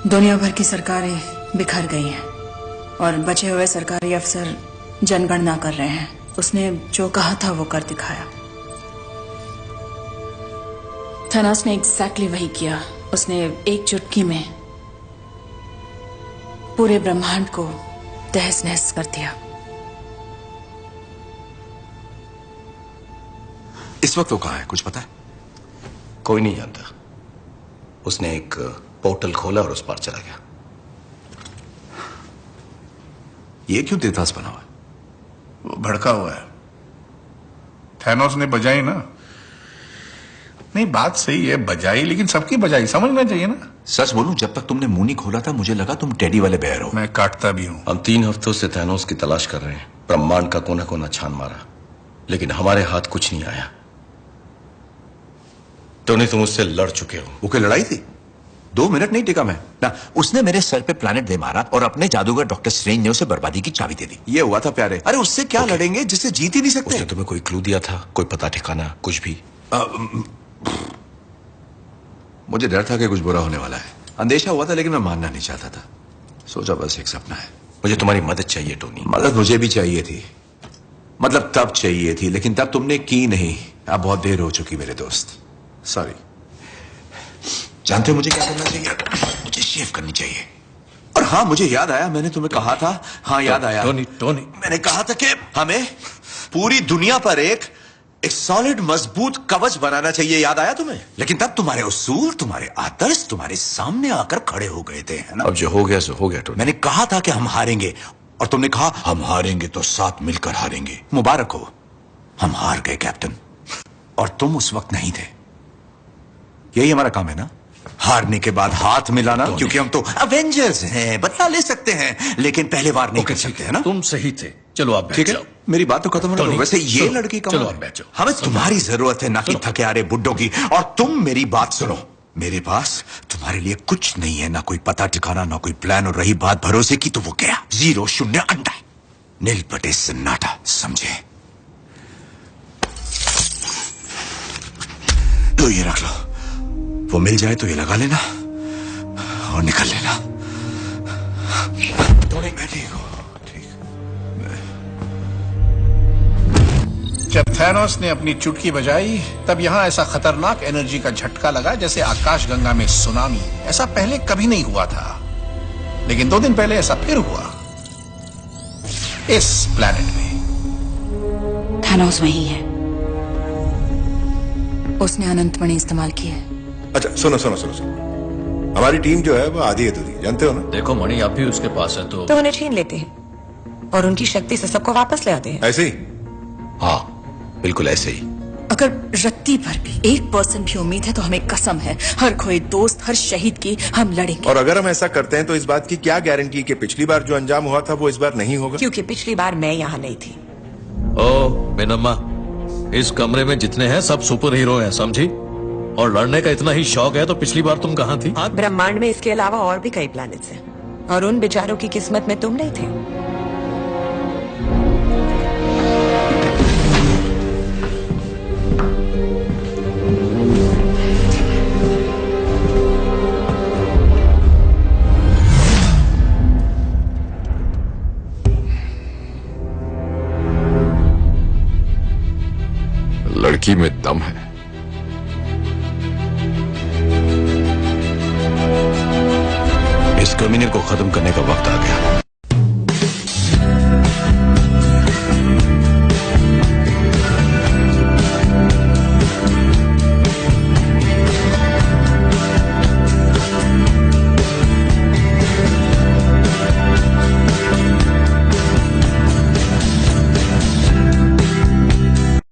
दुनिया भर की सरकारें बिखर गई हैं और बचे हुए सरकारी अफसर जनगणना कर रहे हैं। उसने जो कहा था वो कर दिखाया। थैनोस ने एग्जैक्टली वही किया। उसने एक चुटकी में पूरे ब्रह्मांड को तहस नहस कर दिया। इस वक्त वो कहां है, कुछ पता है? कोई नहीं जानता। उसने एक पोर्टल खोला और उस पार चला गया। ये क्यों देवदास बना हुआ है? वो भड़का हुआ है। थैनोस ने बजाई ना। नहीं, बात सही है, बजाई, लेकिन सबकी बजाई समझना चाहिए ना। सच बोलूं, जब तक तुमने मुंह नहीं खोला था मुझे लगा तुम टेडी वाले बेयर हो। मैं काटता भी हूं। हम 3 हफ्तों से थैनोस की तलाश कर रहे हैं। ब्रह्मांड का कोना कोना छान मारा, लेकिन हमारे हाथ कुछ नहीं आया। टोनी, तुम उससे लड़ चुके हो। वो क्या लड़ाई थी? 2 मिनट नहीं टिका मैं ना। उसने मेरे सर पे प्लैनेट दे मारा और अपने जादूगर डॉक्टर स्ट्रेंज ने उसे बर्बादी की चाबी दे दी। ये हुआ था प्यारे। अरे उससे क्या लड़ेंगे जिससे जीत ही नहीं सकते? उसने तुम्हें कोई क्लू दिया था? कोई पता ठिकाना कुछ भी? मुझे डर था कि कुछ बुरा होने वाला है। अंदेशा हुआ था, लेकिन मैं मानना नहीं चाहता था। सोचा बस एक सपना है। मुझे तुम्हारी मदद चाहिए टोनी। मदद मुझे भी चाहिए थी, मतलब तब चाहिए थी, लेकिन तब तुमने की नहीं। अब बहुत देर हो चुकी मेरे दोस्त। सॉरी। जानते हो मुझे क्या करना चाहिए? मुझे शेव करनी चाहिए। और हाँ, मुझे याद आया, मैंने तुम्हें कहा था। हाँ, याद आया। टोनी, मैंने कहा था कि हमें पूरी दुनिया पर एक सॉलिड मजबूत कवच बनाना चाहिए। याद आया तुम्हें? लेकिन तब तुम्हारे उसूल, तुम्हारे आदर्श तुम्हारे सामने आकर खड़े हो गए थे, है ना? अब जो हो गया सो हो गया टोनी। मैंने कहा था कि हम हारेंगे, और तुमने कहा हम हारेंगे तो साथ मिलकर हारेंगे। मुबारक हो, हम हार गए कैप्टन, और तुम उस वक्त नहीं थे। यही हमारा काम है ना, हारने के बाद हाथ मिलाना, क्योंकि हम तो अवेंजर्स हैं। बदला ले सकते हैं, लेकिन पहले वार नहीं कर सकते, है ना? तुम सही थे। चलो आप ठीक है, मेरी बात तो खत्म होने दो। वैसे ये लड़की कमाल चलो है। आप बैठो। हमें तुम्हारी जरूरत है, ना कि थकेहारे बुड्ढों की। और तुम मेरी बात सुनो, मेरे पास तुम्हारे लिए कुछ नहीं है, ना कोई पता ठिकाना, ना कोई प्लान। और रही बात भरोसे की, तो वो क्या? 0 0 अंडा, नील बटे सन्नाटा, समझे? तो ये रख लो, वो मिल जाए तो ये लगा लेना और निकल लेना। मैं ठीक हूँ। जब थैनोस ने अपनी चुटकी बजाई, तब यहां ऐसा खतरनाक एनर्जी का झटका लगा जैसे आकाशगंगा में सुनामी। ऐसा पहले कभी नहीं हुआ था, लेकिन 2 दिन पहले ऐसा फिर हुआ इस प्लैनेट में। थैनोस वही है। उसने अनंत मणि इस्तेमाल की है। अच्छा, सुनो सुनो सुनो सुनो, हमारी टीम जो है वो आधी अधूरी, जानते हो ना? देखो मणि आप भी उसके पास है तो उन्हें छीन लेते हैं और उनकी शक्ति से सबको वापस ले आते हैं। ऐसे ही? हाँ, बिल्कुल ऐसे ही। अगर रत्ती भर भी 1% भी उम्मीद है तो हमें कसम है, हर खोए दोस्त, हर शहीद की हम लड़ेंगे। और अगर हम ऐसा करते हैं तो इस बात की क्या गारंटी कि पिछली बार जो अंजाम हुआ था वो इस बार नहीं होगा? क्योंकि पिछली बार मैं यहाँ नहीं थी। ओ बेनम्मा, इस कमरे में जितने हैं सब सुपर हीरो हैं, समझी? और लड़ने का इतना ही शौक है तो पिछली बार तुम कहाँ थी? ब्रह्मांड में इसके अलावा और भी कई प्लैनेट्स हैं, और उन बेचारों की किस्मत में तुम नहीं थे। लड़की में दम है। इस क्रिमिनल को खत्म करने का वक्त आ गया।